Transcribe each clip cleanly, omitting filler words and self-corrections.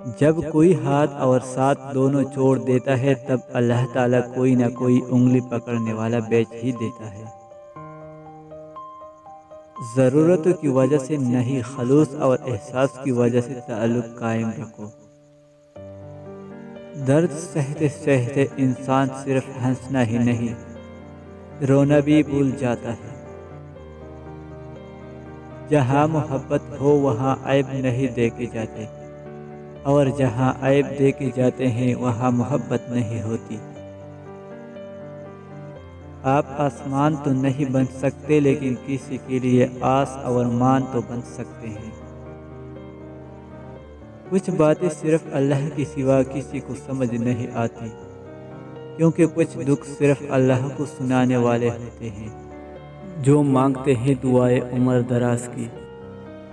جب کوئی ہاتھ اور ساتھ دونوں چھوڑ دیتا ہے تب اللہ تعالیٰ کوئی نہ کوئی انگلی پکڑنے والا بیچ ہی دیتا ہے۔ ضرورتوں کی وجہ سے نہیں، خلوص اور احساس کی وجہ سے تعلق قائم رکھو۔ درد سہتے سہتے انسان صرف ہنسنا ہی نہیں، رونا بھی بھول جاتا ہے۔ جہاں محبت ہو وہاں عیب نہیں دیکھے جاتے، اور جہاں عیب دیکھے جاتے ہیں وہاں محبت نہیں ہوتی۔ آپ آسمان تو نہیں بن سکتے، لیکن کسی کے لیے آس اور مان تو بن سکتے ہیں۔ کچھ باتیں صرف اللہ کے سوا کسی کو سمجھ نہیں آتی، کیونکہ کچھ دکھ صرف اللہ کو سنانے والے ہوتے ہیں۔ جو مانگتے ہیں دعائیں عمر دراز کی،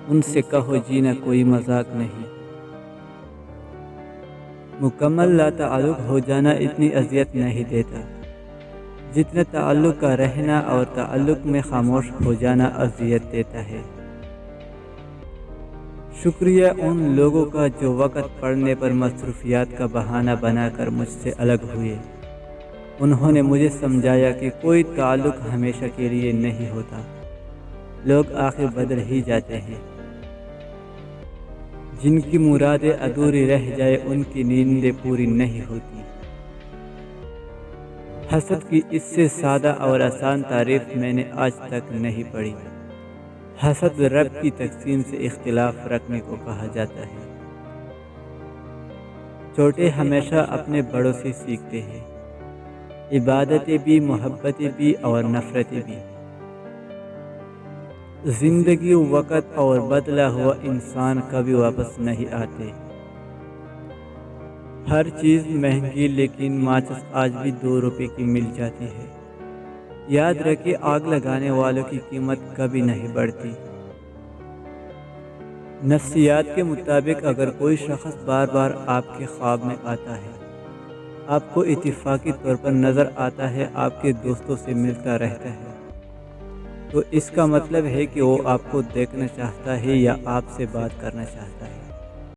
ان سے کہو جینا کوئی مذاق نہیں۔ مکمل لا تعلق ہو جانا اتنی اذیت نہیں دیتا جتنا تعلق کا رہنا اور تعلق میں خاموش ہو جانا اذیت دیتا ہے۔ شکریہ ان لوگوں کا جو وقت پڑنے پر مصروفیات کا بہانہ بنا کر مجھ سے الگ ہوئے۔ انہوں نے مجھے سمجھایا کہ کوئی تعلق ہمیشہ کے لیے نہیں ہوتا، لوگ آخر بدل ہی جاتے ہیں۔ جن کی مرادیں ادھوری رہ جائے ان کی نیندیں پوری نہیں ہوتی۔ حسد کی اس سے سادہ اور آسان تعریف میں نے آج تک نہیں پڑھی۔ حسد رب کی تقسیم سے اختلاف رکھنے کو کہا جاتا ہے۔ چھوٹے ہمیشہ اپنے بڑوں سے سیکھتے ہیں، عبادتیں بھی، محبتیں بھی اور نفرتیں بھی۔ زندگی، وقت اور بدلا ہوا انسان کبھی واپس نہیں آتے۔ ہر چیز مہنگی، لیکن ماچس آج بھی 2 روپے کی مل جاتی ہے۔ یاد رکھیں، آگ لگانے والوں کی قیمت کبھی نہیں بڑھتی۔ نفسیات کے مطابق اگر کوئی شخص بار بار آپ کے خواب میں آتا ہے، آپ کو اتفاقی طور پر نظر آتا ہے، آپ کے دوستوں سے ملتا رہتا ہے، تو اس کا مطلب ہے کہ وہ آپ کو دیکھنا چاہتا ہے یا آپ سے بات کرنا چاہتا ہے۔